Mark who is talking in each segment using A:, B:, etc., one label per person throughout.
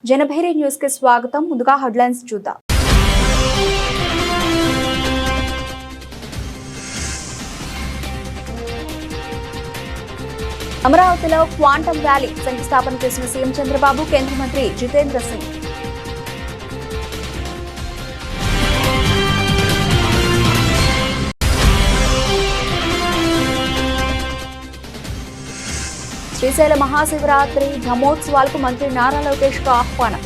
A: Janabheri news కి స్వాగతం. ముందుగా హెడ్లైన్స్ చూద్దాం. అమరావతిలో క్వాంటమ్ వ్యాలీ శంకుస్థాపన చేసిన సీఎం చంద్రబాబు, కేంద్ర మంత్రి జితేంద్ర సింగ్. శ్రీశైల మహాశివరాత్రి బ్రహ్మోత్సవాలకు మంత్రి నారా లోకేష్ కు ఆహ్వానం.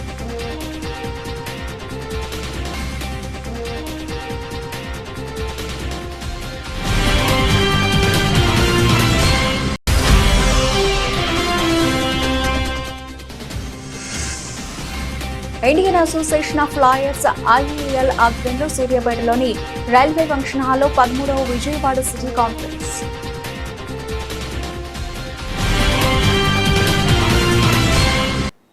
A: Indian association of lawyers IAL ఆధ్వర్యంలో సూర్యాపేటలోని రైల్వే ఫంక్షన్ హాల్లో 13వ విజయవాడ సిటీ కాన్ఫరెన్స్.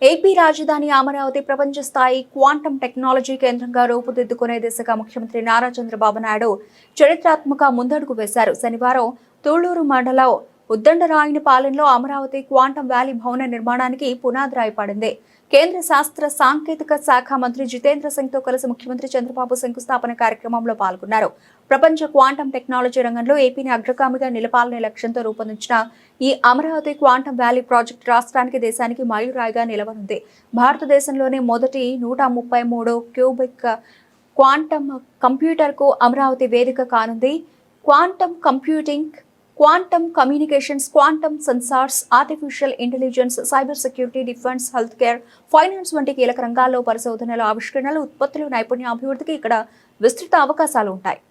A: ఏపీ రాజధాని అమరావతి ప్రపంచ స్థాయి క్వాంటమ్ టెక్నాలజీ కేంద్రంగా రూపుదిద్దుకునే దిశగా ముఖ్యమంత్రి నారా చంద్రబాబు నాయుడు చరిత్రాత్మక ముందడుగు వేశారు. శనివారం తూళ్లూరు మండలం ఉద్దండరాయునిపాలెంలో అమరావతి క్వాంటమ్ వ్యాలీ భవన నిర్మాణానికి పునాది రాయపడింది. కేంద్ర శాస్త్ర సాంకేతిక శాఖ మంత్రి జితేంద్ర సింగ్ తో కలిసి ముఖ్యమంత్రి చంద్రబాబు శంకుస్థాపన కార్యక్రమంలో పాల్గొన్నారు. ప్రపంచ క్వాంటమ్ టెక్నాలజీ రంగంలో ఏపీని అగ్రగామిగా నిలపాలనే లక్ష్యంతో రూపొందించిన ఈ అమరావతి క్వాంటమ్ వ్యాలీ ప్రాజెక్టు రాష్ట్రానికి, దేశానికి మైలురాయిగా నిలవనుంది. భారతదేశంలోనే మొదటి 133 క్యూబిక్ క్వాంటమ్ కంప్యూటర్ కు అమరావతి వేదిక కానుంది. Quantum computing, quantum communications, quantum sensors, artificial intelligence, cyber security, defence, health care, finance వంటి కీలక రంగాల్లో పరిశోధనలు, ఆవిష్కరణలు, ఉత్పత్తులు, నైపుణ్యాభివృద్ధికి ఇక్కడ విస్తృత అవకాశాలు ఉంటాయి.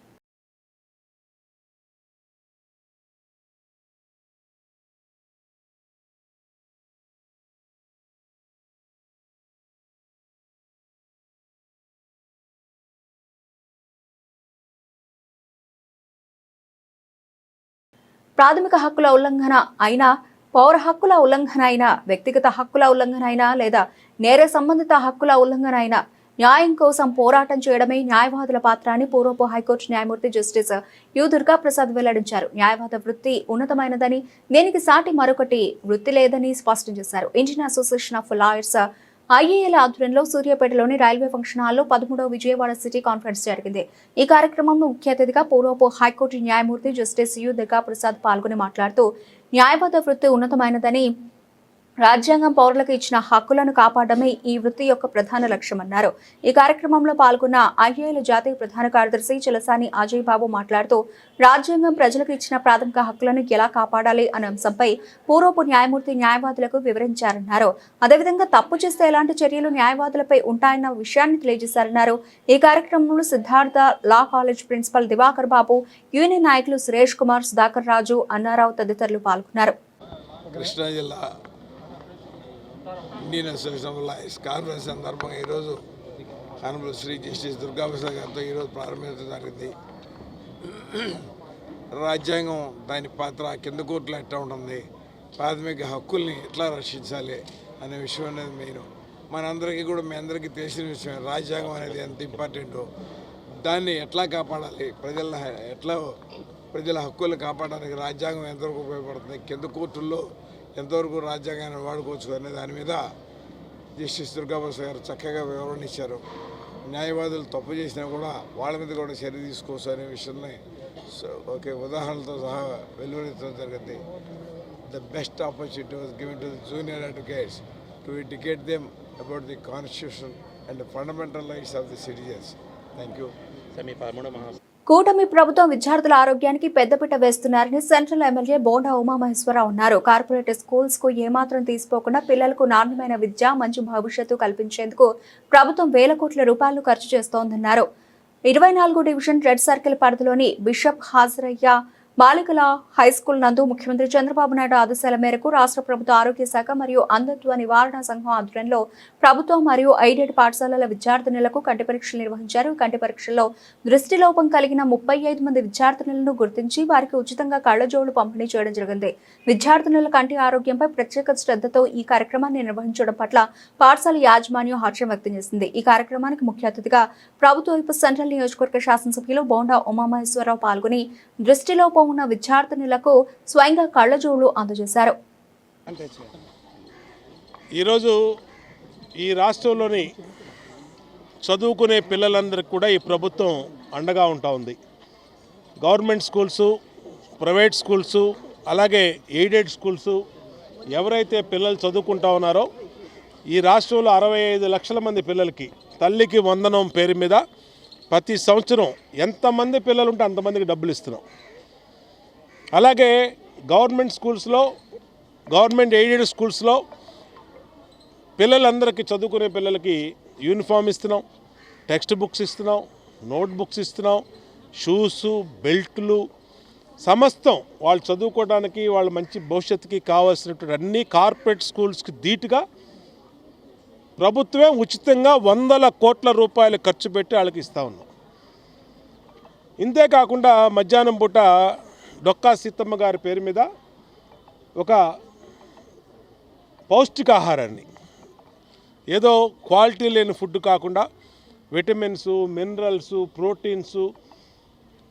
A: ప్రాథమిక హక్కుల ఉల్లంఘన అయినా, పౌర హక్కుల ఉల్లంఘన అయినా, వ్యక్తిగత హక్కుల ఉల్లంఘన అయినా లేదా నేర సంబంధిత హక్కుల ఉల్లంఘన అయినా న్యాయం కోసం పోరాటం చేయడమే న్యాయవాదుల పాత్ర అని పూర్వపు హైకోర్టు న్యాయమూర్తి జస్టిస్ యు దుర్గాప్రసాద్ వెల్లడించారు. న్యాయవాద వృత్తి ఉన్నతమైనదని, దీనికి సాటి మరొకటి వృత్తి లేదని స్పష్టం చేశారు. Indian association of lawyers IAL ఆధ్వర్యంలో సూర్యాపేటలోని రైల్వే ఫంక్షన్ హాల్లో 13వ విజయవాడ సిటీ కాన్ఫరెన్స్ జరిగింది. ఈ కార్యక్రమంలో ముఖ్య అతిథిగా పూర్వపు హైకోర్టు న్యాయమూర్తి జస్టిస్ యు దుర్గాప్రసాద్ పాల్గొని మాట్లాడుతూ, న్యాయవాద వృత్తి ఉన్నతమైనదని, రాజ్యాంగం పౌరులకు ఇచ్చిన హక్కులను కాపాడమే ఈ వృత్తి యొక్క ప్రధాన లక్ష్యమన్నారు. ఈ కార్యక్రమంలో పాల్గొన్న IAL జాతీయ ప్రధాన కార్యదర్శి చలసాని అజయ్ బాబు మాట్లాడుతూ, రాజ్యాంగం ప్రజలకు ఇచ్చిన ప్రాథమిక హక్కులను ఎలా కాపాడాలి అనే అంశంపై పూర్వపు న్యాయమూర్తి న్యాయవాదులకు వివరించారన్నారు. అదేవిధంగా తప్పు చేస్తే ఎలాంటి చర్యలు న్యాయవాదులపై ఉంటాయన్న విషయాన్ని తెలియజేశారన్నారు. ఈ కార్యక్రమంలో Siddhartha law college principal Divakar Babu, union నాయకులు సురేష్ కుమార్, సుధాకర్ రాజు, అన్నారావు తదితరులు పాల్గొన్నారు.
B: కృష్ణా జిల్లా Indian association of lawyers conference సందర్భంగా ఈరోజు ఆనరబుల్ శ్రీ జస్టిస్ దుర్గాప్రసాద్ గారితో ఈరోజు ప్రారంభించడం జరిగింది. రాజ్యాంగం దాని పాత్ర కింద కోర్టులో ఎట్లా ఉంటుంది, ప్రాథమిక హక్కుల్ని ఎట్లా రక్షించాలి అనే విషయం అనేది మెయిన్. మనందరికీ కూడా మీ అందరికీ తెలిసిన విషయం. రాజ్యాంగం అనేది ఎంత ఇంపార్టెంటో, దాన్ని ఎట్లా కాపాడాలి, ప్రజల హక్కులు కాపాడడానికి రాజ్యాంగం ఎంతవరకు ఉపయోగపడుతుంది, కింద కోర్టుల్లో ఎంతవరకు రాజ్యాంగాన్ని వాడుకోవచ్చు అనే దాని మీద జస్టిస్ దుర్గాప్రసాద్ గారు చక్కగా వివరణ ఇచ్చారు. న్యాయవాదులు తప్పు చేసినా కూడా వాళ్ళ మీద కూడా చర్య తీసుకోవచ్చు అనే విషయాన్ని ఉదాహరణలతో సహా వెలువరించడం జరిగింది. The best opportunity was given to the junior advocates to educate them about the constitution and fundamental rights of the citizens. Thank you.
A: కూటమి ప్రభుత్వం విద్యార్థుల ఆరోగ్యానికి పెద్దపీట వేస్తున్నారని సెంట్రల్ ఎమ్మెల్యే బోండా ఉమామహేశ్వరరావు అన్నారు. కార్పొరేట్ స్కూల్స్ కు ఏమాత్రం తీసిపోకుండా పిల్లలకు నాణ్యమైన విద్య, మంచి భవిష్యత్తు కల్పించేందుకు ప్రభుత్వం వేల కోట్ల రూపాయలు ఖర్చు చేస్తోందన్నారు. 24 డివిజన్ రెడ్ సర్కిల్ పరిధిలోని బిషప్ హాజరయ్య బాలికల హైస్కూల్ నందు ముఖ్యమంత్రి చంద్రబాబు నాయుడు ఆదేశాల మేరకు రాష్ట్ర ప్రభుత్వ ఆరోగ్య శాఖ మరియు అంధత్వ నివారణ సంఘం ఆధ్వర్యంలో ప్రభుత్వం మరియు ఎయిడెడ్ పాఠశాలల విద్యార్థినులకు కంటి పరీక్షలు నిర్వహించారు. కంటి పరీక్షల్లో దృష్టిలోపం కలిగిన 35 మంది విద్యార్థినులను గుర్తించి వారికి ఉచితంగా కళ్లజోళ్లు పంపిణీ చేయడం జరిగింది. విద్యార్థినుల కంటి ఆరోగ్యంపై ప్రత్యేక శ్రద్ధతో ఈ కార్యక్రమాన్ని నిర్వహించడం పట్ల పాఠశాల యాజమాన్యం హర్షం వ్యక్తం చేసింది. ఈ కార్యక్రమానికి ముఖ్య అతిథిగా ప్రభుత్వ వైపు సెంట్రల్ నియోజకవర్గ శాసనసభ్యులు బోండా ఉమామహేశ్వరరావు పాల్గొని దృష్టిలోపం ఉన్న విద్యార్థినులకు స్వయంగా కళ్లజోళ్లు అందజేశారు.
C: ఈరోజు ఈ రాష్ట్రంలోని చదువుకునే పిల్లలందరికీ కూడా ఈ ప్రభుత్వం అండగా ఉంటా ఉంది. గవర్నమెంట్ స్కూల్సు, ప్రైవేట్ స్కూల్సు, అలాగే ఎయిడెడ్ స్కూల్సు ఎవరైతే పిల్లలు చదువుకుంటా ఉన్నారో ఈ రాష్ట్రంలో 65 లక్షల మంది పిల్లలకి తల్లికి వందనం పేరు మీద ప్రతి సంవత్సరం ఎంతమంది పిల్లలు ఉంటే అంతమందికి డబ్బులు ఇస్తున్నాం. అలాగే గవర్నమెంట్ స్కూల్స్లో, గవర్నమెంట్ ఎయిడెడ్ స్కూల్స్లో పిల్లలందరికీ, చదువుకునే పిల్లలకి యూనిఫామ్ ఇస్తున్నాం, టెక్స్ట్ బుక్స్ ఇస్తున్నాం, నోట్ బుక్స్ ఇస్తున్నాం, షూసు, బెల్ట్లు, సమస్తం వాళ్ళు చదువుకోవడానికి, వాళ్ళ మంచి భవిష్యత్తుకి కావాల్సినటువంటి అన్ని కార్పొరేట్ స్కూల్స్కి ధీటుగా ప్రభుత్వమే ఉచితంగా 100 కోట్ల రూపాయలు ఖర్చు పెట్టి వాళ్ళకి ఇస్తూ ఉన్నాం. ఇంతేకాకుండా మధ్యాహ్నం పూట డొక్కా సీతమ్మ గారి పేరు మీద ఒక పౌష్టికాహారాన్ని, ఏదో క్వాలిటీ లేని ఫుడ్ కాకుండా విటమిన్స్, మినరల్స్, ప్రోటీన్స్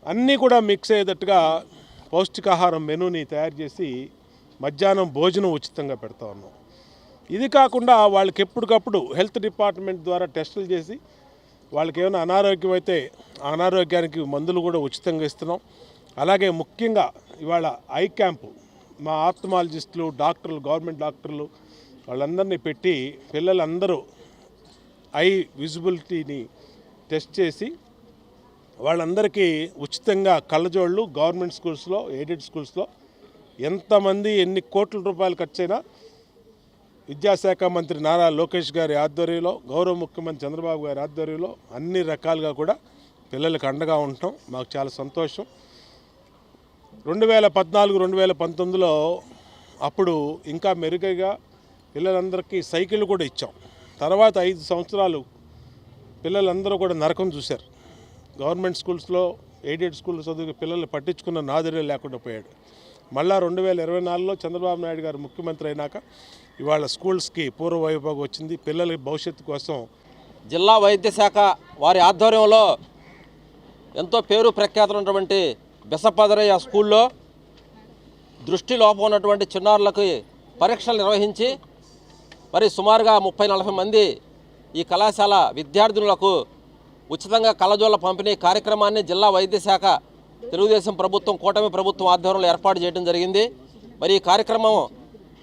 C: అన్నీ కూడా మిక్స్ అయ్యేటట్టుగా పౌష్టికాహారం మెనూని తయారు చేసి మధ్యాహ్నం భోజనం ఉచితంగా పెడతా ఉన్నాం. ఇది కాకుండా వాళ్ళకి ఎప్పటికప్పుడు హెల్త్ డిపార్ట్మెంట్ ద్వారా టెస్టులు చేసి వాళ్ళకి ఏమైనా అనారోగ్యం అయితే ఆ అనారోగ్యానికి మందులు కూడా ఉచితంగా ఇస్తున్నాం. అలాగే ముఖ్యంగా ఇవాళ ఐ క్యాంపు మా ఆప్థమాలజిస్టులు, డాక్టర్లు, గవర్నమెంట్ డాక్టర్లు వాళ్ళందరినీ పెట్టి పిల్లలందరూ ఐ విజిబిలిటీని టెస్ట్ చేసి వాళ్ళందరికీ ఉచితంగా కళ్ళజోళ్ళు గవర్నమెంట్ స్కూల్స్లో, ఎయిడెడ్ స్కూల్స్లో ఎంతమంది ఎన్ని కోట్ల రూపాయలు ఖర్చైనా విద్యాశాఖ మంత్రి నారా లోకేష్ గారి ఆధ్వర్యంలో, గౌరవ ముఖ్యమంత్రి చంద్రబాబు గారి ఆధ్వర్యంలో అన్ని రకాలుగా కూడా పిల్లలకు అండగా ఉండటం మాకు చాలా సంతోషం. 2014-2019లో అప్పుడు ఇంకా మెరుగైగా పిల్లలందరికీ సైకిల్ కూడా ఇచ్చాం. తర్వాత 5 సంవత్సరాలు పిల్లలందరూ కూడా నరకం చూశారు. గవర్నమెంట్ స్కూల్స్లో, ఎయిడెడ్ స్కూల్లో చదువుకు పిల్లల్ని పట్టించుకున్న నాదుడే లేకుండా పోయాడు. మళ్ళా 2024లో చంద్రబాబు నాయుడు గారు ముఖ్యమంత్రి అయినాక ఇవాళ స్కూల్స్కి పూర్వ వైభవం వచ్చింది. పిల్లల భవిష్యత్తు కోసం
D: జిల్లా వైద్య శాఖ వారి ఆధ్వర్యంలో ఎంతో పేరు ప్రఖ్యాతున్నటువంటి బెసపదరయ్య స్కూల్లో దృష్టి లోపం ఉన్నటువంటి చిన్నారులకు పరీక్షలు నిర్వహించి మరి సుమారుగా 30-40 మంది ఈ కళాశాల విద్యార్థులకు ఉచితంగా కళ్ళజోళ్ళ పంపిణీ కార్యక్రమాన్ని జిల్లా వైద్య శాఖ తెలుగుదేశం ప్రభుత్వం, కూటమి ప్రభుత్వం ఆధ్వర్యంలో ఏర్పాటు చేయడం జరిగింది. మరి ఈ కార్యక్రమం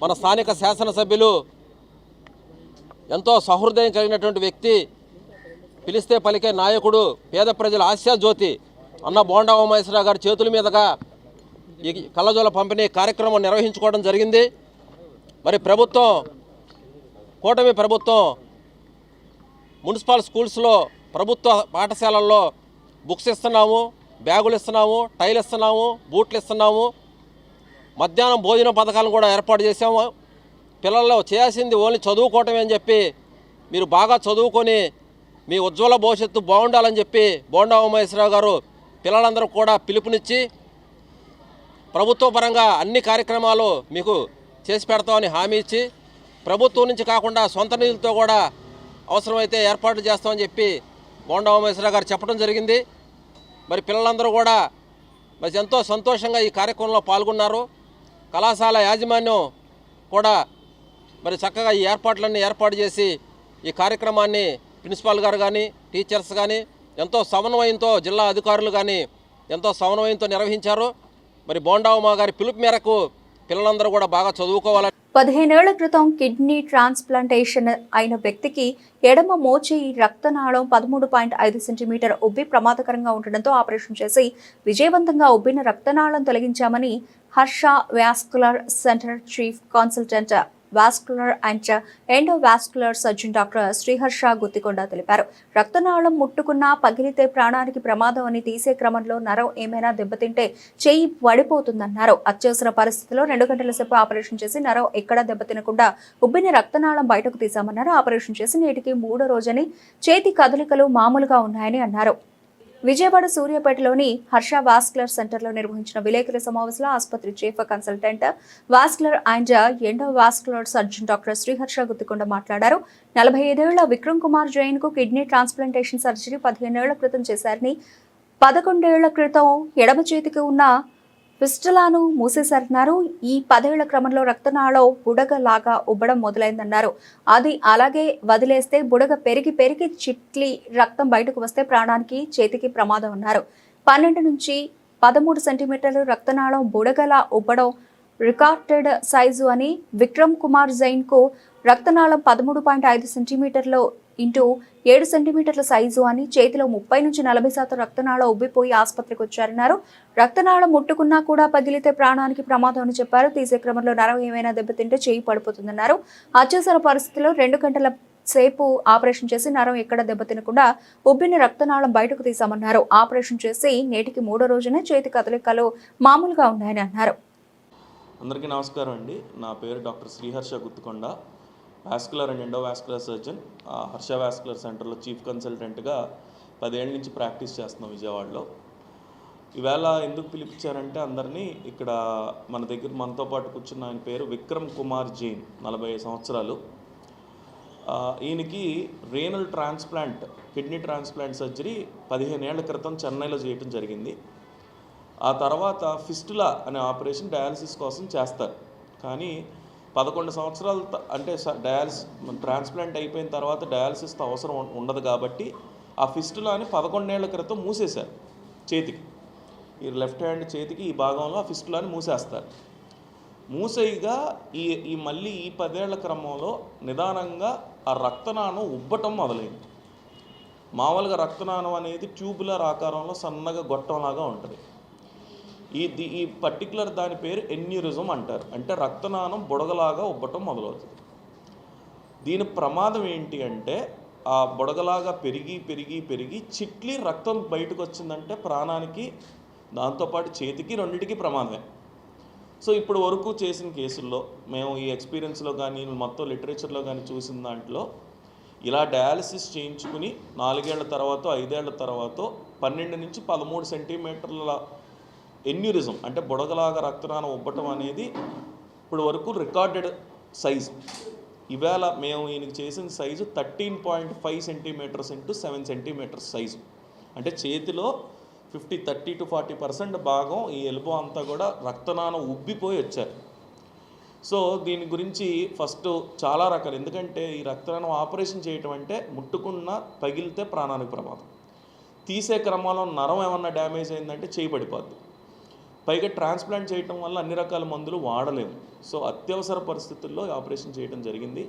D: మన స్థానిక శాసనసభ్యులు ఎంతో సహృదయం కలిగినటువంటి వ్యక్తి, పిలిస్తే పలికే నాయకుడు, పేద ప్రజల ఆశాజ్యోతి అన్న బోండా ఉమేశ్వరరావు గారి చేతుల మీదుగా ఈ కళ్ళజోళ్ళ పంపిణీ కార్యక్రమం నిర్వహించుకోవడం జరిగింది. మరి ప్రభుత్వం, కూటమి ప్రభుత్వం మున్సిపల్ స్కూల్స్లో, ప్రభుత్వ పాఠశాలల్లో బుక్స్ ఇస్తున్నాము, బ్యాగులు ఇస్తున్నాము, టైలు ఇస్తున్నాము, బూట్లు ఇస్తున్నాము, మధ్యాహ్నం భోజన పథకాలను కూడా ఏర్పాటు చేసాము. పిల్లల్లో చేయాల్సింది ఓన్లీ చదువుకోవటమే అని చెప్పి, మీరు బాగా చదువుకొని మీ ఉజ్వల భవిష్యత్తు బాగుండాలని చెప్పి బోండా ఉమేశ్వరరావు గారు పిల్లలందరూ కూడా పిలుపునిచ్చి ప్రభుత్వ పరంగా అన్ని కార్యక్రమాలు మీకు చేసి పెడతామని హామీ ఇచ్చి, ప్రభుత్వం నుంచి కాకుండా సొంత నిధులతో కూడా అవసరమైతే ఏర్పాటు చేస్తామని చెప్పి బోండా ఉమేశ్వరరావు గారు చెప్పడం జరిగింది. మరి పిల్లలందరూ కూడా మరి ఎంతో సంతోషంగా ఈ కార్యక్రమంలో పాల్గొన్నారు. కళాశాల యాజమాన్యం కూడా మరి చక్కగా ఈ ఏర్పాట్లన్నీ ఏర్పాటు చేసి ఈ కార్యక్రమాన్ని ప్రిన్సిపాల్ గారు కానీ, టీచర్స్ కానీ ఎంతో సమన్వయంతో, జిల్లా అధికారులు కానీ ఎంతో సమన్వయంతో నిర్వహించారు. మరి బోండా ఉమా గారి పిలుపు మేరకు పిల్లలందరూ కూడా బాగా చదువుకోవాలని
A: 15 ఏళ్ల క్రితం కిడ్నీ ట్రాన్స్ప్లాంటేషన్ అయిన వ్యక్తికి ఎడమ మోచేయి రక్తనాళం 13.5 సెంటీమీటర్ ఉబ్బి ప్రమాదకరంగా ఉండడంతో ఆపరేషన్ చేసి విజయవంతంగా ఉబ్బిన రక్తనాళం తొలగించామని Harsha vascular centre chief consultant vascular and endovascular surgeon doctor Sriharsha Guttikonda తెలిపారు. రక్తనాళం ముట్టుకున్నా పగిలితే ప్రాణానికి ప్రమాదం అని, తీసే క్రమంలో నరం ఏమైనా దెబ్బతింటే చెయ్యి పడిపోతుందన్నారు. అత్యవసర పరిస్థితిలో 2 గంటల సేపు ఆపరేషన్ చేసి నరం ఎక్కడా దెబ్బతినకుండా ఉబ్బిన రక్తనాళం బయటకు తీశామన్నారు. ఆపరేషన్ చేసి నేటికి 3వ రోజని చేతి కదలికలు మామూలుగా ఉన్నాయని అన్నారు. విజయవాడ సూర్యాపేటలోని హర్ష వాస్కులర్ సెంటర్లో నిర్వహించిన విలేకరుల సమావేశంలో ఆసుపత్రి chief consultant vascular and endovascular surgeon doctor Sriharsha Guttikonda మాట్లాడారు. 45 ఏళ్ల విక్రమ్ కుమార్ జైన్ కు కిడ్నీ ట్రాన్స్ప్లాంటేషన్ సర్జరీ 15 ఏళ్ల క్రితం చేశారని, 11 ఏళ్ల క్రితం ఎడమ చేతికి ఉన్న ఫిస్టులాను మూసేశారన్నారు. ఈ 10 ఏళ్ల క్రమంలో రక్తనాళం బుడగలాగా ఉబ్బడం మొదలైందన్నారు. అది అలాగే వదిలేస్తే బుడగ పెరిగి పెరిగి చిట్లి రక్తం బయటకు వస్తే ప్రాణానికి చేతికి ప్రమాదం అన్నారు. 12 నుంచి 13 సెంటీమీటర్లు రక్తనాళం బుడగలా ఉబ్బడం రికార్డెడ్ సైజు అని విక్రమ్ కుమార్ జైన్ కు రక్తనాళం 13.5 సెంటీమీటర్లు ఇంటూ 7 సెంటీమీటర్ల సైజు అని, చేతిలో 30 నుంచి 40% రక్తనాళం ఉబ్బిపోయి ఆసుపత్రికి వచ్చారన్నారు. రక్తనాళం ముట్టుకున్నా కూడా పగిలితే ప్రాణానికి ప్రమాదం అని చెప్పారు. తీసే క్రమంలో నరం ఏమైనా దెబ్బతింటే చేయి పడిపోతుందన్నారు. అత్యవసర పరిస్థితిలో 2 గంటల సేపు ఆపరేషన్ చేసి నరం ఎక్కడ దెబ్బతినకుండా ఉబ్బిన రక్తనాళం బయటకు తీసామన్నారు. ఆపరేషన్ చేసి నేటికి 3వ రోజునే చేతి కదలికలు మామూలుగా ఉన్నాయని అన్నారు.
E: అందరికీ నమస్కారం అండి. నా పేరు doctor Sriharsha Guttukonda, vascular and endovascular surgeon, Harsha vascular సెంటర్లో చీఫ్ కన్సల్టెంట్గా 10 ఏళ్ళ నుంచి ప్రాక్టీస్ చేస్తున్నాం విజయవాడలో. ఈవేళ ఎందుకు పిలిపించారంటే అందరినీ, ఇక్కడ మన దగ్గర మనతో పాటు కూర్చున్న ఆయన పేరు విక్రమ్ కుమార్ జైన్, 40 సంవత్సరాలు. ఈయనకి renal transplant, kidney transplant surgery 15 ఏళ్ల క్రితం చెన్నైలో చేయడం జరిగింది. ఆ తర్వాత ఫిస్టులా అనే ఆపరేషన్ డయాలసిస్ కోసం చేస్తారు. కానీ 11 సంవత్సరాలు అంటే ట్రాన్స్ప్లాంట్ అయిపోయిన తర్వాత డయాలసిస్ అవసరం ఉండదు కాబట్టి ఆ ఫిస్టులాని 11 ఏళ్ల క్రితం మూసేశారు. చేతికి, ఈ లెఫ్ట్ హ్యాండ్ చేతికి ఈ భాగంలో ఆ ఫిస్టులాని మూసేస్తారు. మూసేయగా ఈ మళ్ళీ ఈ 10 ఏళ్ల క్రమంలో నిదానంగా ఆ రక్తనాళం ఉబ్బటం మొదలైంది. మామూలుగా రక్తనాళం అనేది ట్యూబులర్ ఆకారంలో సన్నగా గొట్టంలాగా ఉంటుంది. ఈ పర్టికులర్ దాని పేరు ఎన్యూరిజం అంటారు. అంటే రక్తనాళం బుడగలాగా ఉబ్బటం మొదలవుతుంది. దీని ప్రమాదం ఏంటి అంటే, ఆ బుడగలాగా పెరిగి పెరిగి పెరిగి చిట్లి రక్తం బయటకు వచ్చిందంటే ప్రాణానికి, దాంతోపాటు చేతికి, రెండింటికి ప్రమాదమే. సో ఇప్పుడు వరకు చేసిన కేసుల్లో మేము ఈ ఎక్స్పీరియన్స్లో కానీ మొత్తం లిటరేచర్లో కానీ చూసిన దాంట్లో, ఇలా డయాలసిస్ చేయించుకుని 4 ఏళ్ల తర్వాత 5 ఏళ్ల తర్వాత 12 నుంచి 13 సెంటీమీటర్ల ఎన్యూరిజం అంటే బుడగలాగా రక్తనాళం ఉబ్బటం అనేది ఇప్పుడు వరకు రికార్డెడ్ సైజు. ఈవేళ మేము ఈయనకి చేసిన size 13.5 centimeters into 7 centimeters size. అంటే చేతిలో 30 to 40% భాగం ఈ ఎల్బో అంతా కూడా రక్తనాళం ఉబ్బిపోయి వచ్చారు. సో దీని గురించి ఫస్ట్ చాలా రకాలు, ఎందుకంటే ఈ రక్తనాళం ఆపరేషన్ చేయటం అంటే ముట్టుకున్న పగిలితే ప్రాణానికి ప్రమాదం. తీసే క్రమంలో నరం ఏమన్నా డ్యామేజ్ అయిందంటే చేయి పడిపోద్ది. పైగా ట్రాన్స్ప్లాంట్ చేయటం వల్ల అన్ని రకాల మందులు వాడలేము. సో అత్యవసర పరిస్థితుల్లో ఆపరేషన్ చేయడం జరిగింది.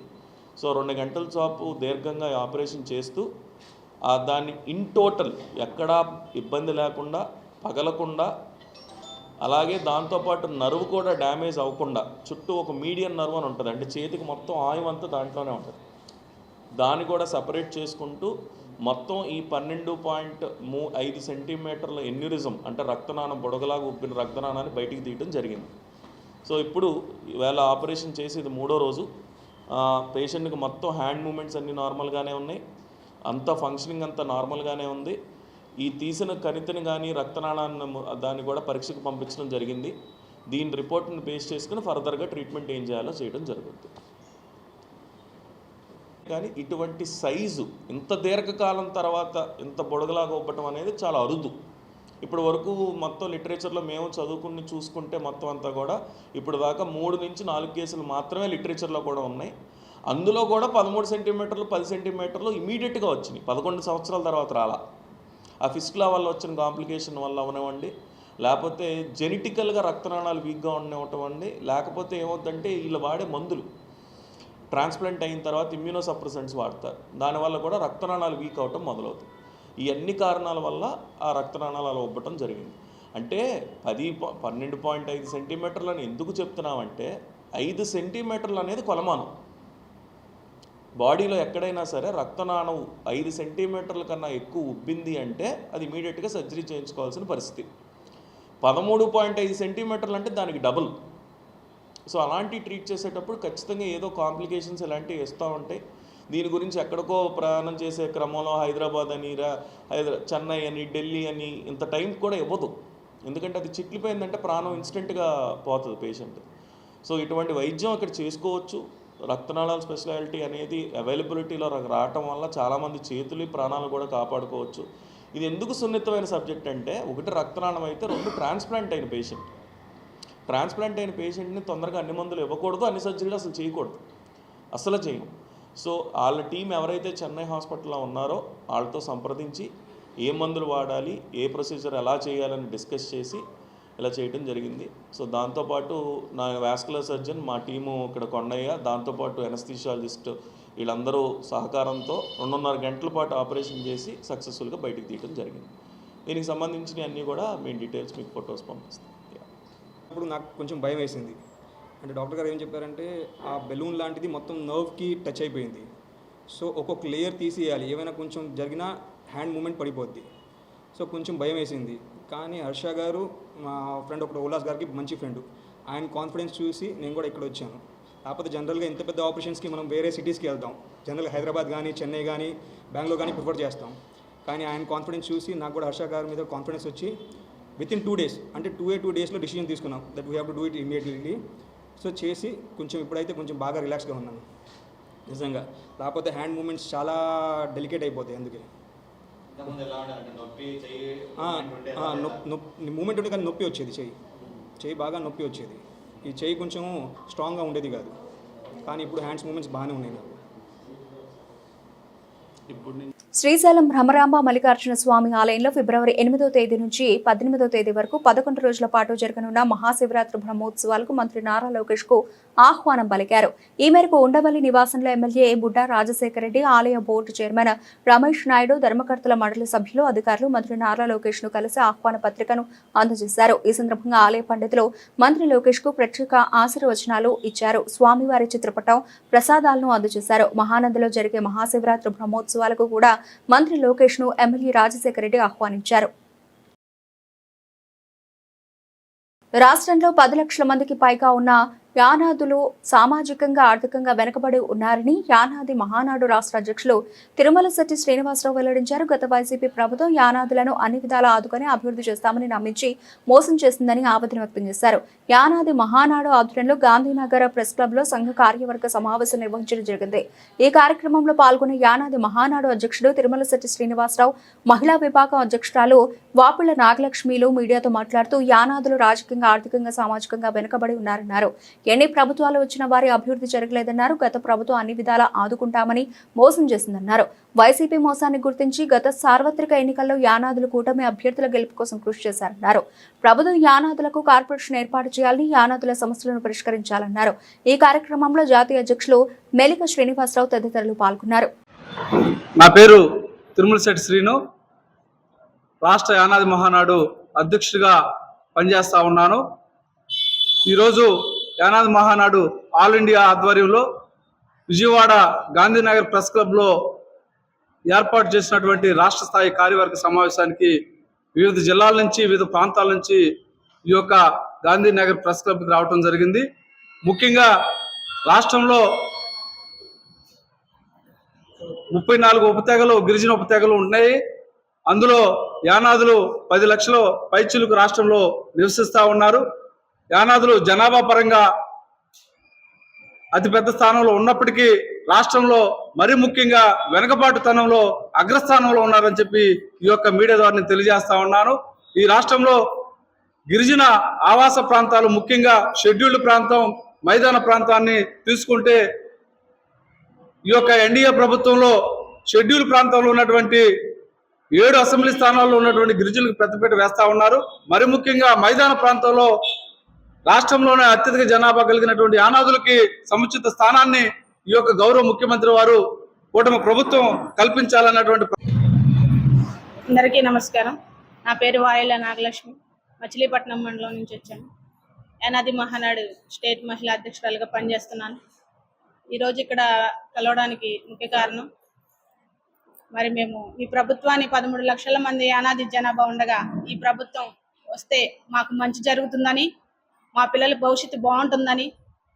E: సో 2 గంటల సేపు దీర్ఘంగా ఆపరేషన్ చేస్తూ దాన్ని ఇన్ టోటల్ ఎక్కడా ఇబ్బంది లేకుండా, పగలకుండా, అలాగే దాంతోపాటు నర్వ్ కూడా డ్యామేజ్ అవ్వకుండా, చుట్టూ ఒక మీడియం నర్వ్ అని ఉంటుంది, అంటే చేతికి మొత్తం ఆయువు అంతా దాంట్లోనే ఉంటుంది, దాన్ని కూడా సపరేట్ చేసుకుంటూ మొత్తం ఈ 12.5 సెంటీమీటర్ల ఎన్యూరిజం అంటే రక్తనాళం బుడగలాగా ఉబ్బిన రక్తనాళాన్ని బయటికి తీయడం జరిగింది. సో ఇప్పుడు ఈవేళ ఆపరేషన్ చేసి ఇది 3వ రోజు. పేషెంట్కి మొత్తం హ్యాండ్ మూమెంట్స్ అన్నీ నార్మల్గానే ఉన్నాయి, అంతా ఫంక్షనింగ్ అంతా నార్మల్గానే ఉంది. ఈ తీసిన కణితిని కానీ రక్తనాళాన్ని దాన్ని కూడా పరీక్షకు పంపించడం జరిగింది. దీని రిపోర్ట్ని బేస్ చేసుకుని ఫర్దర్గా ట్రీట్మెంట్ ఏం చేయాలో చేయడం జరుగుతుంది. కానీ ఇటువంటి సైజు ఇంత దీర్ఘకాలం తర్వాత ఇంత బుడగలాగా ఉబ్బటం అనేది చాలా అరుదు. ఇప్పుడు వరకు మొత్తం లిటరేచర్లో మేము చదువుకుని చూసుకుంటే మొత్తం అంతా కూడా ఇప్పుడు దాకా 3 నుంచి 4 కేసులు మాత్రమే లిటరేచర్లో కూడా ఉన్నాయి. అందులో కూడా 13 సెంటీమీటర్లు 10 సెంటీమీటర్లు ఇమీడియట్గా వచ్చినాయి. 11 సంవత్సరాల తర్వాత రాలా. ఆ ఫిస్టులా వల్ల వచ్చిన కాంప్లికేషన్ వల్ల అవనివ్వండి, లేకపోతే జెనెటికల్గా రక్తనాళాలు వీక్గా ఉండనివ్వండి, లేకపోతే ఏమవుతుందంటే వీళ్ళు వాడే మందులు ట్రాన్స్ప్లాంట్ అయిన తర్వాత ఇమ్యూనోసప్రెసెంట్స్ వాడతారు, దానివల్ల కూడా రక్తనాళాలు వీక్ అవటం మొదలవుతుంది. ఈ అన్ని కారణాల వల్ల ఆ రక్తనాళాలు అలా ఉబ్బటం జరిగింది. అంటే 12.5 సెంటీమీటర్లని ఎందుకు చెప్తున్నామంటే, 5 సెంటీమీటర్లు అనేది కొలమానం. బాడీలో ఎక్కడైనా సరే రక్తనాళం 5 సెంటీమీటర్ల కన్నా ఎక్కువ ఉబ్బింది అంటే అది ఇమీడియట్గా సర్జరీ చేయించుకోవాల్సిన పరిస్థితి. 13.5 సెంటీమీటర్లు అంటే దానికి డబుల్. సో అలాంటివి ట్రీట్ చేసేటప్పుడు ఖచ్చితంగా ఏదో కాంప్లికేషన్స్ ఇలాంటివి వస్తూ ఉంటాయి. దీని గురించి ఎక్కడికో ప్రయాణం చేసే క్రమంలో హైదరాబాద్ అని, చెన్నై అని, ఢిల్లీ అని ఇంత టైం కూడా ఇవ్వదు. ఎందుకంటే అది చిట్లిపోయిందంటే ప్రాణం ఇన్స్టెంట్గా పోతుంది పేషెంట్. సో ఇటువంటి వైద్యం ఇక్కడ చేసుకోవచ్చు. రక్తనాళాల స్పెషాలిటీ అనేది అవైలబిలిటీలో రావటం వల్ల చాలామంది చేతులు ప్రాణాలు కూడా కాపాడుకోవచ్చు. ఇది ఎందుకు సున్నితమైన సబ్జెక్ట్ అంటే, 1 రక్తనాళం అయితే 2 ట్రాన్స్ప్లాంట్ అయిన పేషెంట్. ట్రాన్స్ప్లాంట్ అయిన పేషెంట్ని తొందరగా అన్ని మందులు ఇవ్వకూడదు, అన్ని సర్జరీలు అసలు చేయకూడదు, అసలు చేయం. సో వాళ్ళ టీం ఎవరైతే చెన్నై హాస్పిటల్లో ఉన్నారో వాళ్ళతో సంప్రదించి ఏ మందులు వాడాలి, ఏ ప్రొసీజర్ ఎలా చేయాలని డిస్కస్ చేసి ఇలా చేయడం జరిగింది. సో దాంతోపాటు నా వాస్కులర్ సర్జన్, మా టీము ఇక్కడ కొండయ్య, దాంతోపాటు ఎనస్థీషియాలజిస్ట్ వీళ్ళందరూ సహకారంతో 2.5 గంటల పాటు ఆపరేషన్ చేసి సక్సెస్ఫుల్గా బయటికి తీయడం జరిగింది. దీనికి సంబంధించిన అన్నీ కూడా మేము డీటెయిల్స్ మీకు ఫొటోస్ పంపిస్తాం.
F: ఇప్పుడు నాకు కొంచెం భయం వేసింది. అంటే డాక్టర్ గారు ఏం చెప్పారంటే ఆ బెలూన్ లాంటిది మొత్తం నర్వ్కి టచ్ అయిపోయింది. సో ఒక్కొక్క లేయర్ తీసేయాలి, ఏమైనా కొంచెం జరిగినా హ్యాండ్ మూమెంట్ పడిపోద్ది. సో కొంచెం భయం వేసింది. కానీ హర్ష గారు మా ఫ్రెండ్ ఒకటి ఉల్లాస్ గారికి మంచి ఫ్రెండ్, ఆయన కాన్ఫిడెన్స్ చూసి నేను కూడా ఇక్కడ వచ్చాను. కాకపోతే జనరల్గా ఇంత పెద్ద ఆపరేషన్స్కి మనం వేరే సిటీస్కి వెళ్తాం, జనరల్గా హైదరాబాద్ కానీ చెన్నై కానీ బెంగళూరు కానీ ప్రిఫర్ చేస్తాం. కానీ ఆయన కాన్ఫిడెన్స్ చూసి నాకు కూడా హర్ష గారి మీద కాన్ఫిడెన్స్ వచ్చి వితిన్ 2 days, అంటే 2 daysలో డిసిజన్ తీసుకున్నాం that we have to do it immediately. So చేసి కొంచెం ఇప్పుడైతే కొంచెం బాగా రిలాక్స్గా ఉన్నాను నిజంగా. లేకపోతే హ్యాండ్ మూమెంట్స్ చాలా డెలికేట్ అయిపోతాయి. అందుకే మూమెంట్ ఉంటే కానీ నొప్పి వచ్చేది, చెయ్యి బాగా నొప్పి వచ్చేది. ఈ చెయ్యి కొంచెం స్ట్రాంగ్గా ఉండేది కాదు, కానీ ఇప్పుడు హ్యాండ్స్ మూమెంట్స్ బాగానే ఉన్నాయి నాకు.
A: శ్రీశైలం భ్రమరాంబ మల్లికార్జున స్వామి ఆలయంలో ఫిబ్రవరి 8వ తేదీ నుంచి 18వ తేదీ వరకు 11 రోజుల పాటు జరగనున్న మహాశివరాత్రి బ్రహ్మోత్సవాలకు మంత్రి నారా లోకేష్ కు ఆహ్వానం పలికారు. ఈ మేరకు ఉండవల్లి నివాసంలో ఎమ్మెల్యే బుడ్డా రాజశేఖర రెడ్డి, ఆలయ బోర్డు చైర్మన్ రమేష్ నాయుడు, ధర్మకర్తల మండలి సభ్యులు, అధికారులు మంత్రి నారా లోకేష్ ను కలిసి ఆహ్వాన పత్రికను అందజేశారు. ఈ సందర్భంగా ఆలయ పండితులు మంత్రి లోకేష్ కు ప్రత్యేక ఆశీర్వచనాలు ఇచ్చారు. స్వామివారి చిత్రపటం, ప్రసాదాలను అందజేశారు. మహానందిలో జరిగే మహాశివరాత్రి బ్రహ్మోత్సవాలకు కూడా మంత్రి లోకేష్ ను ఎమ్మెల్యే రాజశేఖర రెడ్డి ఆహ్వానించారు. రాష్ట్రంలో 10 లక్షల మందికి పైగా ఉన్న యానాదులు సామాజికంగా ఆర్థికంగా వెనుకబడి ఉన్నారని యానాది మహానాడు రాష్ట్ర అధ్యక్షులు తిరుమల శెట్టి శ్రీనివాసరావు వెల్లడించారు. గత వైసీపీ ప్రభుత్వం యానాదులను అన్ని విధాలా ఆదుకొని అభివృద్ధి చేస్తామని నమ్మించి మోసం చేసిందని ఆవేదన వ్యక్తం చేశారు. యానాది మహానాడు ఆధ్వర్యంలో గాంధీనగర్ ప్రెస్ క్లబ్ లో సంఘ కార్యవర్గ సమావేశం నిర్వహించడం జరిగింది. ఈ కార్యక్రమంలో పాల్గొన్న యానాది మహానాడు అధ్యక్షుడు తిరుమల శెట్టి శ్రీనివాసరావు, మహిళా విభాగం అధ్యక్షురాలు వాపుళ్ల నాగలక్ష్మిలు మీడియాతో మాట్లాడుతూ యానాదులు రాజకీయంగా, ఆర్థికంగా, సామాజికంగా వెనుకబడి ఉన్నారన్నారు. ఎన్ని ప్రభుత్వాలు వచ్చినా వారి అభివృద్ధి జరగలేదన్నారు. గత ప్రభుత్వం అన్ని విధాలా ఆదుకుంటామని మోసం చేసిందన్నారు. వైసీపీ మోసాన్ని గుర్తించి గత సార్వత్రిక ఎన్నికల్లో యానాదులు కూటమి అభ్యర్థుల గెలుపు కోసం కృషి చేశారన్నారు. ప్రభుత్వం యానాదులకు కార్పొరేషన్ ఏర్పాటు చేయాలని, యానాదుల సమస్యలను పరిష్కరించాలన్నారు. ఈ కార్యక్రమంలో జాతీయ అధ్యక్షులు మెలిక శ్రీనివాసరావు తదితరులు పాల్గొన్నారు.
G: నా పేరు తిరుమల శెట్టి శ్రీను, రాష్ట్ర యానాది మహానాడు అధ్యక్షుడిగా పనిచేస్తా ఉన్నాను. ఈరోజు యానాది మహానాడు ఆల్ ఇండియా ఆధ్వర్యంలో విజయవాడ గాంధీనగర్ ప్రెస్ క్లబ్లో ఏర్పాటు చేసినటువంటి రాష్ట్ర స్థాయి కార్యవర్గ సమావేశానికి వివిధ జిల్లాల నుంచి, వివిధ ప్రాంతాల నుంచి ఈ యొక్క గాంధీనగర్ ప్రెస్ క్లబ్కి రావడం జరిగింది. ముఖ్యంగా రాష్ట్రంలో 34 ఉపతెగలు, గిరిజన ఉపతెగలు ఉన్నాయి. అందులో యానాదులు 10 లక్షల పైచిలుకు రాష్ట్రంలో నివసిస్తూ ఉన్నారు. యానాదులు జనాభా పరంగా అతిపెద్ద స్థానంలో ఉన్నప్పటికీ రాష్ట్రంలో మరీ ముఖ్యంగా వెనుకబాటుతనంలో అగ్రస్థానంలో ఉన్నారని చెప్పి ఈ యొక్క మీడియా ద్వారా నేను తెలియజేస్తా ఉన్నాను. ఈ రాష్ట్రంలో గిరిజన ఆవాస ప్రాంతాలు, ముఖ్యంగా షెడ్యూల్డ్ ప్రాంతం, మైదాన ప్రాంతాన్ని తీసుకుంటే ఈ యొక్క ఎన్డీఏ ప్రభుత్వంలో షెడ్యూల్ ప్రాంతంలో ఉన్నటువంటి 7 అసెంబ్లీ స్థానాల్లో ఉన్నటువంటి గిరిజనులకు పెద్దపీట వేస్తా ఉన్నారు. మరి ముఖ్యంగా మైదాన ప్రాంతంలో రాష్ట్రంలోనే అత్యధిక జనాభా కలిగినటువంటి యానాదులకి సముచిత స్థానాన్ని ఈ యొక్క గౌరవ ముఖ్యమంత్రి వారు, కూటమి ప్రభుత్వం కల్పించాలన్నటువంటి.
H: అందరికీ నమస్కారం. నా పేరు వాయిల నాగలక్ష్మి, మచిలీపట్నం మండలం నుంచి వచ్చాను. యానాది మహానాడు స్టేట్ మహిళా అధ్యక్షురాలుగా పనిచేస్తున్నాను. ఈరోజు ఇక్కడ కలవడానికి ముఖ్య కారణం, మరి మేము ఈ ప్రభుత్వాన్ని 13 లక్షల మంది యానాది జనాభా ఉండగా ఈ ప్రభుత్వం వస్తే మాకు మంచి జరుగుతుందని, మా పిల్లల భవిష్యత్తు బాగుంటుందని,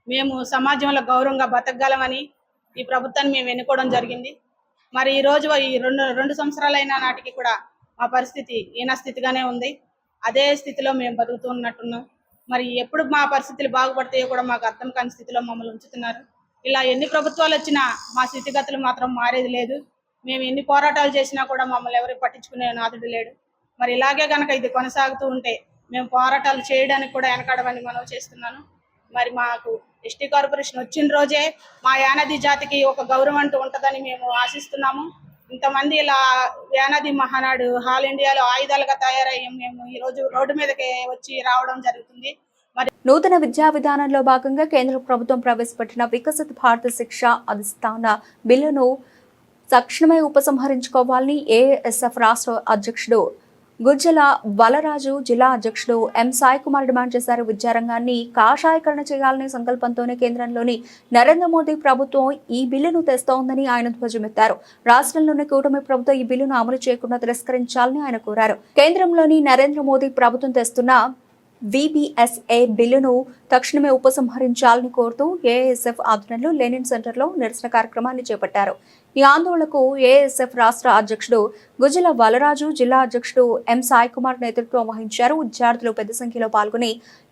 H: మేము సమాజంలో గౌరవంగా బతకగలమని ఈ ప్రభుత్వాన్ని మేము ఎన్నుకోవడం జరిగింది. మరి ఈరోజు ఈ రెండు సంవత్సరాలైన నాటికి కూడా మా పరిస్థితి ఈనస్థితిగానే ఉంది. అదే స్థితిలో మేము బతుకుతున్నట్టున్నాం. మరి ఎప్పుడు మా పరిస్థితులు బాగుపడతాయో కూడా మాకు అర్థం కాని స్థితిలో మమ్మల్ని ఉంచుతున్నారు. ఇలా ఎన్ని ప్రభుత్వాలు వచ్చినా మా స్థితిగతులు మాత్రం మారేది లేదు. మేము ఎన్ని పోరాటాలు చేసినా కూడా మమ్మల్ని ఎవరు పట్టించుకునే నాథుడు లేడు. మరి ఇలాగే కనుక ఇది కొనసాగుతూ ఉంటే మేము పోరాటాలు చేయడానికి కూడా వెనకాడమని మనవి చేస్తున్నాను. మరి మాకు ఎస్టీ కార్పొరేషన్ వచ్చిన రోజే మా యానాది జాతికి ఒక గౌరవం అంటూ ఉంటుందని మేము ఆశిస్తున్నాము. ఇంతమంది ఇలా యానాది మహానాడు ఆల్ ఇండియాలో ఆయుధాలుగా తయారయ్యాం. మేము ఈరోజు రోడ్డు మీదకి వచ్చి రావడం జరుగుతుంది.
A: నూతన విద్యా విధానంలో భాగంగా కేంద్ర ప్రభుత్వం ప్రవేశపెట్టిన వికసిత్ భారత శిక్ష అధిష్టాన బిల్లును తక్షణమే ఉపసంహరించుకోవాలని ఏఎస్ఎఫ్ రాష్ట్ర అధ్యక్షుడు గుజ్జల వలరాజు, జిల్లా అధ్యక్షుడు ఎం సాయి కుమార్ డిమాండ్ చేశారు. విద్యారంగాన్ని కాషాయకరణ చేయాలనే సంకల్పంతోనే కేంద్రంలోని నరేంద్ర మోదీ ప్రభుత్వం ఈ బిల్లును తెస్తోందని ఆయన ధ్వజమెత్తారు. రాష్ట్రంలోని కూటమి ప్రభుత్వం ఈ బిల్లును అమలు చేయకుండా తిరస్కరించాలని ఆయన కోరారు. కేంద్రంలోని నరేంద్ర మోదీ ప్రభుత్వం తెస్తున్న VBSA బిల్లును తక్షణమే ఉపసంహరించాలని కోరుతూ ఏఎస్ఎఫ్ ఆధ్వర్యంలో లెనిన్ సెంటర్లో నిరసన కార్యక్రమాన్ని చేపట్టారు. ఈ ఆందోళనకు ఏఎస్ఎఫ్ రాష్ట్ర అధ్యక్షుడు గుజ్జల వలరాజు, జిల్లా అధ్యక్షుడు ఎం సాయి కుమార్ నేతృత్వం వహించారు. విద్యార్థులు పెద్ద సంఖ్యలో పాల్గొని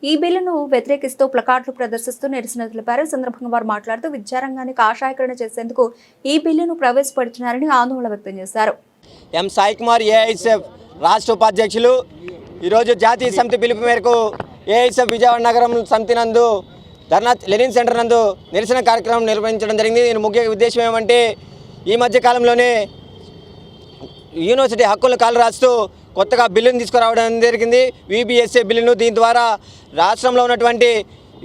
A: ఈ బిల్లును వ్యతిరేకిస్తూ ప్లకార్డులు ప్రదర్శిస్తూ నిరసన తెలిపారు. ఈ సందర్భంగా వారు మాట్లాడుతూ విద్యారంగాన్ని కాషాయకరణ చేసేందుకు ఈ బిల్లును ప్రవేశపెడుతున్నారని ఆందోళన వ్యక్తం చేశారు.
I: ఎం సాయి కుమార్, ఏఐఎస్ఎఫ్ రాష్ట్ర ఉపాధ్యక్షులు. ఈరోజు జాతీయ సమితి పిలుపు మేరకు ఏఐఎస్ఎఫ్ విజయవాడ నగరం సమితి నందు ధర్నా లెనిన్ సెంటర్ నందు నిరసన కార్యక్రమం నిర్వహించడం జరిగింది. దీని ముఖ్య ఉద్దేశం ఏమంటే, ఈ మధ్య కాలంలోనే యూనివర్సిటీ హక్కులు కాలు రాస్తూ కొత్తగా బిల్లును తీసుకురావడం జరిగింది, VBSA బిల్లును. దీని ద్వారా రాష్ట్రంలో ఉన్నటువంటి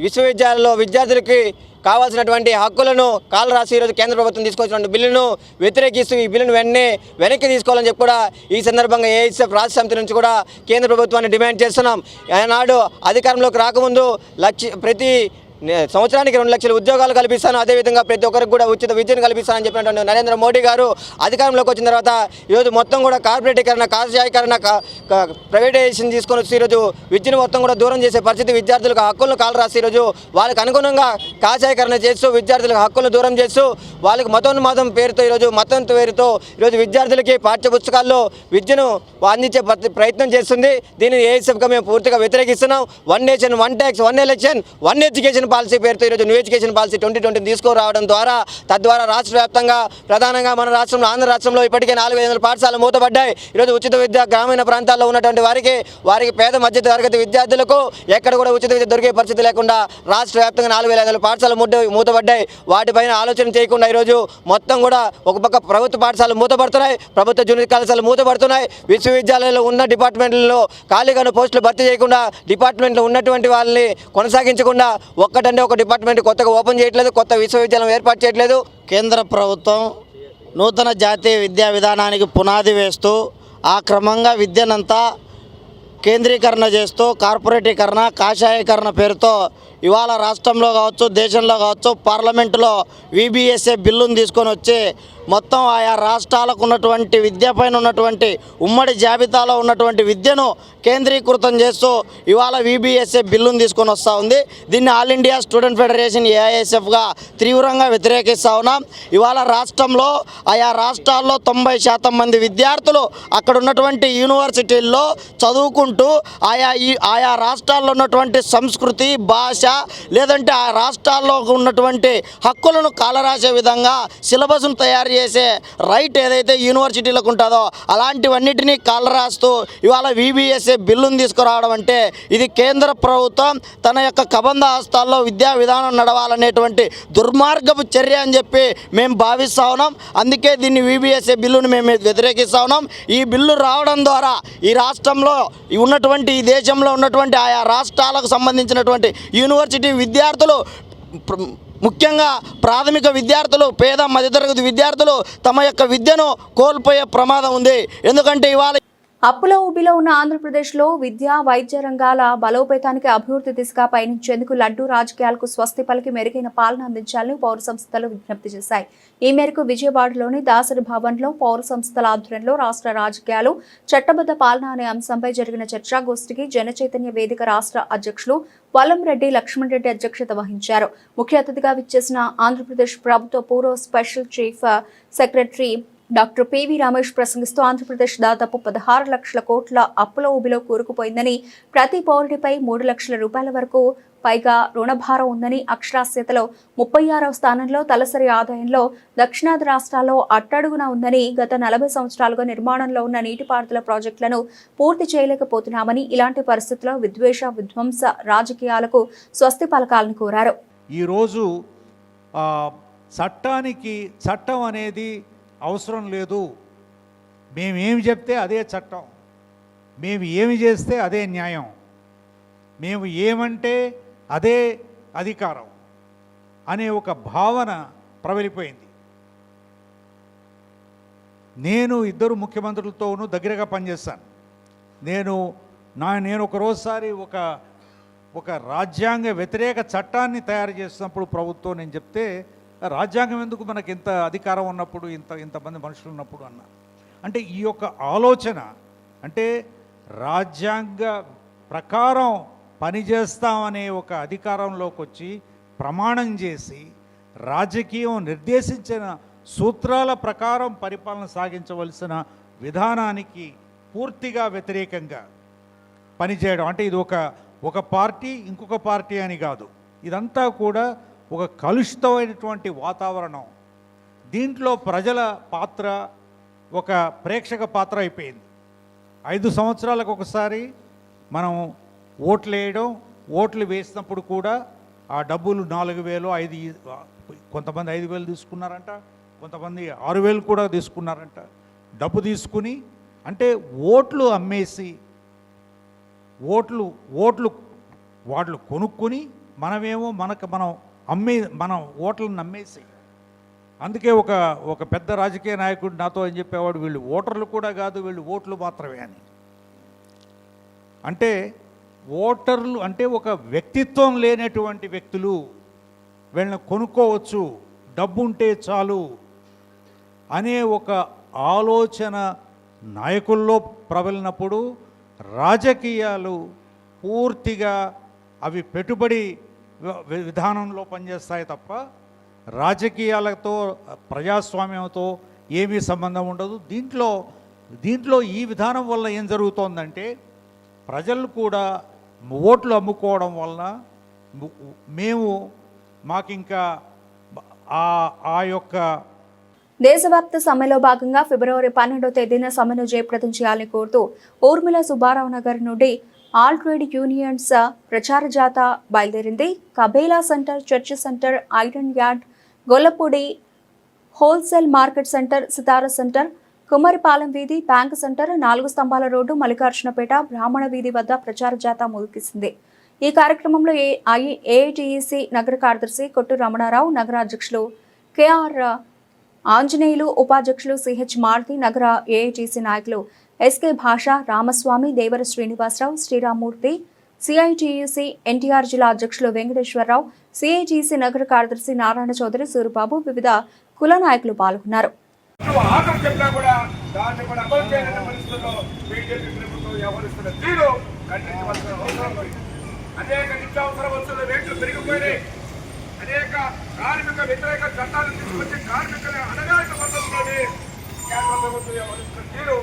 I: విశ్వవిద్యాలయాల్లో విద్యార్థులకి కావాల్సినటువంటి హక్కులను కాలు రాసి ఈరోజు కేంద్ర ప్రభుత్వం తీసుకొచ్చినటువంటి బిల్లును వ్యతిరేకిస్తూ ఈ బిల్లును వెనక్కి తీసుకోవాలని చెప్పి కూడా ఈ సందర్భంగా ఏఐఎస్ఎఫ్ రాష్ట్ర సమితి నుంచి కూడా కేంద్ర ప్రభుత్వాన్ని డిమాండ్ చేస్తున్నాం. ఆనాడు అధికారంలోకి రాకముందు ప్రతి సంవత్సరానికి 2 లక్షల ఉద్యోగాలు కల్పిస్తాను, అదేవిధంగా ప్రతి ఒక్కరికి కూడా ఉచిత విద్యను కల్పిస్తానని చెప్పినటువంటి నరేంద్ర మోడీ గారు అధికారంలోకి వచ్చిన తర్వాత ఈరోజు మొత్తం కూడా కార్పొరేటీకరణ, కాషాయకరణ, ప్రైవేటైజేషన్ తీసుకొని వచ్చి ఈరోజు విద్యను మొత్తం కూడా దూరం చేసే పరిస్థితి, విద్యార్థులకు హక్కులను కాలు రాసి ఈరోజు వాళ్ళకి అనుగుణంగా కాషాయకరణ చేస్తూ విద్యార్థులకు హక్కులను దూరం చేస్తూ వాళ్ళకి మతోన్మాదం పేరుతో ఈరోజు మతం పేరుతో ఈరోజు విద్యార్థులకి పాఠ్యపుస్తకాల్లో విద్యను అందించే ప్రయత్నం చేస్తుంది. దీనిని ఏఎస్ఎఫ్గా మేము పూర్తిగా వ్యతిరేకిస్తున్నాం. 1 nation 1 tax 1 election 1 education policy పేరుతో ఈరోజు న్యూ ఎడ్యుకేషన్ పాలసీ 2020 తీసుకురావడం ద్వారా తద్వారా రాష్ట్ర వ్యాప్తంగా ప్రధానంగా మన రాష్ట్రంలో ఆంధ్ర రాష్ట్రంలో ఇప్పటికే 4500 పాఠశాలలు మూతపడ్డాయి. ఈరోజు ఉచిత విద్య గ్రామీణ ప్రాంతాల్లో ఉన్నటువంటి వారికి పేద మధ్య తరగతి విద్యార్థులకు ఎక్కడ కూడా ఉచిత విద్య దొరికే పరిస్థితి లేకుండా రాష్ట్ర వ్యాప్తంగా 4500 పాఠశాలలు మూతపడ్డాయి. వాటిపైన ఆలోచన చేయకుండా ఈరోజు మొత్తం కూడా ఒక పక్క ప్రభుత్వ పాఠశాలలు మూతపడుతున్నాయి, ప్రభుత్వ జూనియర్ కళాశాలలు మూతపడుతున్నాయి. విశ్వవిద్యాలయాల్లో ఉన్న డిపార్ట్మెంట్లలో ఖాళీగా పోస్టులు భర్తీ చేయకుండా డిపార్ట్మెంట్లో ఉన్నటువంటి వాళ్ళని కొనసాగించకుండా ఒక్కటంటే ఒక డిపార్ట్మెంట్ కొత్తగా ఓపెన్ చేయట్లేదు, కొత్త విశ్వవిద్యాలయం ఏర్పాటు చేయట్లేదు.
J: కేంద్ర ప్రభుత్వం నూతన జాతీయ విద్యా విధానానికి పునాది వేస్తూ ఆ క్రమంగా విద్యనంతా కేంద్రీకరణ చేస్తూ కార్పొరేటీకరణ, కాషాయకరణ పేరుతో ఇవాళ రాష్ట్రంలో కావచ్చు, దేశంలో కావచ్చు, పార్లమెంటులో VBSA బిల్లును తీసుకొని వచ్చి మొత్తం ఆయా రాష్ట్రాలకు ఉన్నటువంటి విద్యపైన ఉన్నటువంటి ఉమ్మడి జాబితాలో ఉన్నటువంటి విద్యను కేంద్రీకృతం చేస్తూ ఇవాళ VBSA బిల్లును తీసుకొని వస్తూ ఉంది. దీన్ని ఆల్ ఇండియా స్టూడెంట్ ఫెడరేషన్ AISFగా తీవ్రంగా వ్యతిరేకిస్తూ ఉన్నాం. ఇవాళ రాష్ట్రంలో ఆయా రాష్ట్రాల్లో 90% మంది విద్యార్థులు అక్కడ ఉన్నటువంటి యూనివర్సిటీల్లో చదువుకుంటూ ఆయా రాష్ట్రాల్లో ఉన్నటువంటి సంస్కృతి, భాష, లేదంటే ఆ రాష్ట్రాల్లో ఉన్నటువంటి హక్కులను కాలరాసే విధంగా సిలబస్ను తయారు చేసే రైట్ ఏదైతే యూనివర్సిటీలకు ఉంటుందో అలాంటివన్నిటినీ కాలరాస్తూ ఇవాళ VBSA బిల్లును తీసుకురావడం అంటే ఇది కేంద్ర ప్రభుత్వం తన యొక్క కబంధ హస్తాల్లో విద్యా విధానం నడవాలనేటువంటి దుర్మార్గపు చర్య అని చెప్పి మేము భావిస్తూ ఉన్నాం. అందుకే దీన్ని VBSA బిల్లును మేము వ్యతిరేకిస్తూ ఉన్నాం. ఈ బిల్లు రావడం ద్వారా ఈ రాష్ట్రంలో ఉన్నటువంటి ఈ దేశంలో ఉన్నటువంటి ఆయా రాష్ట్రాలకు సంబంధించినటువంటి యూనివర్సిటీ విద్యార్థులు, ముఖ్యంగా ప్రాథమిక విద్యార్థులు, పేద మధ్యతరగతి విద్యార్థులు తమ యొక్క విద్యను కోల్పోయే ప్రమాదం ఉంది. ఎందుకంటే ఇవాళ
A: అప్పుల ఊబిలో ఉన్న ఆంధ్రప్రదేశ్లో విద్యా, వైద్య రంగాల బలోపేతానికి అభివృద్ధి దిశగా పయనించేందుకు లడ్డూ రాజకీయాలకు స్వస్తి పలికి మెరుగైన పాలన అందించాలని పౌర సంస్థలు విజ్ఞప్తి చేశాయి. ఈ మేరకు విజయవాడలోని దాసరి భవన్లో పౌర సంస్థల ఆధ్వర్యంలో రాష్ట్ర రాజకీయాలు, చట్టబద్ధ పాలన అనే అంశంపై జరిగిన చర్చాగోష్ఠికి జనచైతన్య వేదిక రాష్ట్ర అధ్యక్షులు వల్లంరెడ్డి లక్ష్మణ్ రెడ్డి అధ్యక్షత వహించారు. ముఖ్య అతిథిగా విచ్చేసిన ఆంధ్రప్రదేశ్ ప్రభుత్వ పూర్వ special chief secretary doctor PV Ramesh ప్రసంగిస్తూ ఆంధ్రప్రదేశ్ దాదాపు 16 లక్షల కోట్ల అప్పుల ఊబిలో కూరుకుపోయిందని, ప్రతి పౌరుడిపై 3 లక్షల రూపాయల వరకు పైగా రుణభారం ఉందని, అక్షరాస్యతలో 36వ స్థానంలో, తలసరి ఆదాయంలో దక్షిణాది రాష్ట్రాల్లో అట్టడుగున ఉందని, గత 40 సంవత్సరాలుగా నిర్మాణంలో ఉన్న నీటిపారుదల ప్రాజెక్టులను పూర్తి చేయలేకపోతున్నామని, ఇలాంటి పరిస్థితుల్లో విద్వేష విధ్వంస రాజకీయాలకు స్వస్తి పలకాలని కోరారు.
K: ఈరోజు చట్టానికి చట్టం అనేది అవసరం లేదు, మేమేమి చెప్తే అదే చట్టం, మేము ఏమి చేస్తే అదే న్యాయం, మేము ఏమంటే అదే అధికారం అనే ఒక భావన ప్రబలిపోయింది. నేను 2 ముఖ్యమంత్రులతోనూ దగ్గరగా పనిచేస్తాను. నేను ఒకరోజుసారి ఒక రాజ్యాంగ వ్యతిరేక చట్టాన్ని తయారు చేసినప్పుడు ప్రభుత్వం నేను చెప్తే, రాజ్యాంగం ఎందుకు మనకి ఇంత అధికారం ఉన్నప్పుడు, ఇంతమంది మనుషులు ఉన్నప్పుడు అన్న. అంటే ఈ యొక్క ఆలోచన అంటే రాజ్యాంగ ప్రకారం పనిచేస్తామనే ఒక అధికారంలోకి వచ్చి ప్రమాణం చేసి రాజకీయం నిర్దేశించిన సూత్రాల ప్రకారం పరిపాలన సాగించవలసిన విధానానికి పూర్తిగా వ్యతిరేకంగా పనిచేయడం. అంటే ఇది ఒక పార్టీ ఇంకొక పార్టీ అని కాదు, ఇదంతా కూడా ఒక కలుషితమైనటువంటి వాతావరణం. దీంట్లో ప్రజల పాత్ర ఒక ప్రేక్షక పాత్ర అయిపోయింది. 5 సంవత్సరాలకు ఒకసారి మనం ఓట్లు వేయడం, ఓట్లు వేసినప్పుడు కూడా ఆ డబ్బులు 4,000, 5 కొంతమంది 5,000 తీసుకున్నారంట, కొంతమంది 6,000 కూడా తీసుకున్నారంట. డబ్బు తీసుకుని అంటే ఓట్లు అమ్మేసి ఓట్లు వాళ్ళు కొనుక్కొని మనమేమో మనం ఓట్లను నమ్మేసి. అందుకే ఒక పెద్ద రాజకీయ నాయకుడు నాతో అని చెప్పేవాడు, వీళ్ళు ఓటర్లు కూడా కాదు, వీళ్ళు ఓట్లు మాత్రమే అని. అంటే ఓటర్లు అంటే ఒక వ్యక్తిత్వం లేనటువంటి వ్యక్తులు, వీళ్ళని కొనుక్కోవచ్చు, డబ్బు ఉంటే చాలు అనే ఒక ఆలోచన నాయకుల్లో ప్రబలినప్పుడు రాజకీయాలు పూర్తిగా అవి పెట్టుబడి విధానంలో పనిచేస్తాయి తప్ప రాజకీయాలతో ప్రజాస్వామ్యంతో ఏమీ సంబంధం ఉండదు. దీంట్లో ఈ విధానం వల్ల ఏం జరుగుతోందంటే ప్రజలు కూడా ఓట్లు అమ్ముకోవడం వలన మాకింకా ఆ యొక్క
A: దేశవ్యాప్త సమ్మెలో భాగంగా ఫిబ్రవరి 12వ తేదీన సమ్మెను జయప్రదం చేయాలని కోరుతూ ఊర్మిళ సుబ్బారావు నగర్ నుండి ఆల్ ట్రేడ్ యూనియన్స్ ప్రచార జాత బయలుదేరింది. Kabela centre, church centre, iron yard, Gollapudi wholesale market centre, Sitara centre, Kummaripalem వీధి, బ్యాంక్ సెంటర్, 4 స్తంభాల రోడ్డు, మల్లికార్జునపేట, బ్రాహ్మణ వీధి వద్ద ప్రచార జాత ముగిసింది. ఈ కార్యక్రమంలో ఏఐటీయూసీ నగర కార్యదర్శి కొట్టు రమణారావు, నగర అధ్యక్షులు కేఆర్ ఆంజనేయులు, ఉపాధ్యక్షులు సిహెచ్ మారుతి, నగర ఏఐటీసీ నాయకులు ఎస్కే భాష, రామస్వామి, దేవర శ్రీనివాసరావు, శ్రీరామూర్తి, సిఐటియుసి ఎన్టీఆర్ జిల్లా అధ్యక్షులు వెంకటేశ్వరరావు, సిఐటిసి నగర కార్యదర్శి నారాయణ చౌదరి, సూరిబాబు, వివిధ కుల నాయకులు పాల్గొన్నారు.
B: అనేక కార్మిక వ్యతిరేక చట్టాలను తీసుకొచ్చి కార్మికుల అనగారిక పద్ధతిలోని కేంద్ర ప్రభుత్వం వ్యవహరిస్తున్న తీరు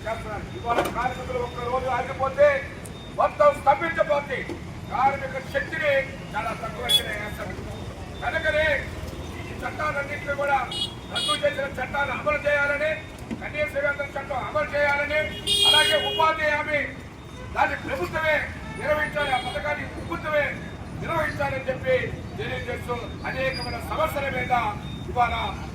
B: చేస్తున్నారు. ఇవాళ కార్మికులు ఒక్క రోజు ఆగిపోతే మొత్తం స్తంభించబోతే కార్మిక శక్తిని చాలా తక్కువ వేస్తారు. కనుకనే ఈ చట్టాలన్నింటినీ కూడా రద్దు చేసిన చట్టాలు అమలు చేయాలని, కనీస వేతన చట్టం అమలు చేయాలని, అలాగే ఉపాధి హామీ దాన్ని ప్రభుత్వమే నిర్వహించాలి, ఆ పథకాన్ని ప్రభుత్వమే నిర్వహించాలని చెప్పి తెలియజేస్తూ అనేకమైన సమస్యల మీద ఇవాళ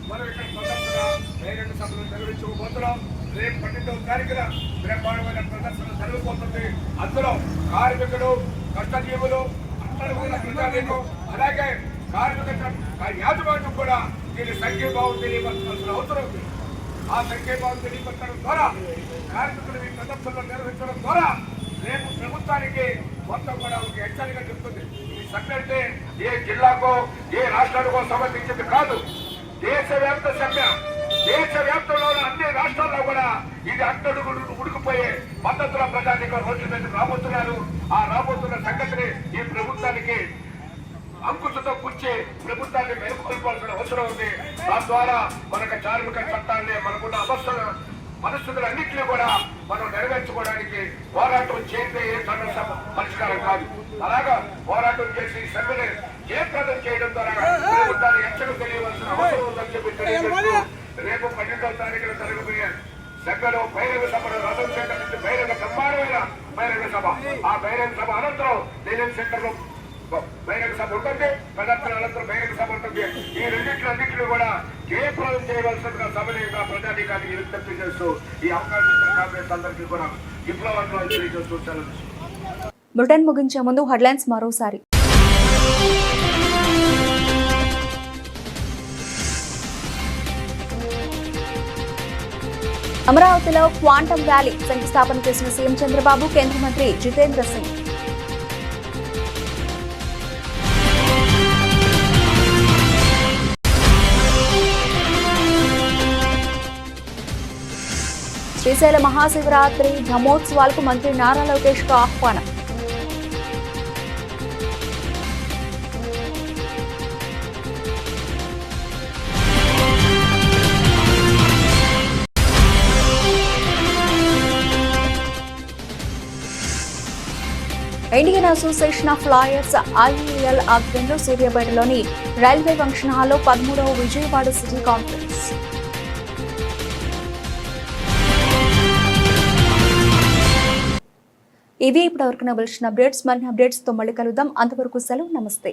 B: మనం ఇక్కడ ప్రదర్శన బహిరంగ సభలు నిర్వహించబోతున్నాం. రేపు 12వ తారీఖున బ్రహ్మాండమైన ప్రదర్శన జరగబోతుంది. అందులో కార్మికులు, కష్టజీవులు, ప్రజానీకం, అలాగే కార్మిక యాజమాన్యం కూడా దీని సంఘీభావం తెలియపరచాల్సిన అవసరం ఉంది. ఆ సంఘీభావం తెలియపరచడం ద్వారా కార్మికులు ఈ ప్రదర్శనలు నిర్వహించడం ద్వారా రేపు ప్రభుత్వానికి మొత్తం కూడా ఒక హెచ్చరిక చెప్తుంది. ఈ సమ్మె అంటే ఏ జిల్లాకో ఏ రాష్ట్రానికో సంబంధించింది కాదు, దేశవ్యాప్త సమ్మె. దేశవ్యాప్తంలో అన్ని రాష్ట్రాల్లో కూడా ఇది అట్టడుగులు ఉడికిపోయే పద్ధతుల ప్రజానీకం రోజుల మీద రాబోతున్నారు. ఆ రాబోతున్న సంగతిని ఈ ప్రభుత్వానికి అంకుశతో కూర్చి ప్రభుత్వాన్ని మేలుకొల్పాల్సిన అవసరం ఉంది. తద్వారా మనకు కార్మిక చట్టాన్ని మనకున్న అవస్థను పరిస్థితులన్నింటినీ కూడా మనం నెరవేర్చుకోవడానికి పోరాటం చేస్తే ఏ సమస్య పరిష్కారం కాదు. అలాగా పోరాటం చేసి సభ్యుని జయప్రదం చేయడం ద్వారా దాన్ని ఎచ్చకు తెలియవలసిన అవసరం ఉందని చెప్పి తెలియజేస్తూ రేపు 12వ తారీఖున జరగబోయే సభలో బహిరంగ సభను రథం సెంటర్ నుంచి బహిరంగ బ్రహ్మాండమైన బహిరంగ సభ, ఆ బహిరంగ సభ అనంతరం నెల్లూరు సెంటర్ లో బహిరంగ సభ ఉంటుంది, ప్రదర్శన అనంతరం బహిరంగ సభ ఉంటుంది. ఈ రెండింటిని కూడా జయప్రదం చేయవలసిన సభని ప్రజాధికారికి విజ్ఞప్తి చేస్తూ ఈ అవకాశం ఇచ్చిన కాంగ్రెస్ అందరికీ కూడా విప్లవాలు తెలియజేస్తూ సెలవు.
A: బులెటిన్ ముగించే ముందు హెడ్లైన్స్ మరోసారి. అమరావతిలో క్వాంటమ్ వ్యాలీ శంకుస్థాపన చేసిన సీఎం చంద్రబాబు, కేంద్ర మంత్రి జితేంద్ర సింగ్. శ్రీశైల మహాశివరాత్రి బ్రహ్మోత్సవాలకు మంత్రి నారా లోకేష్ కు ఆహ్వానం. Indian association of lawyers IAL ఆధ్వర్యంలో సూర్యాపేటలోని రైల్వే ఫంక్షన్ హాల్లో 13వ విజయవాడ సిటీ కాన్ఫరెన్స్. ఇవి ఇప్పటివరకు నా బులెటిన్ అప్డేట్స్. మరిన్ని అప్డేట్స్ తో మళ్ళీ కలుద్దాం. అంతవరకు సెలవు. నమస్తే.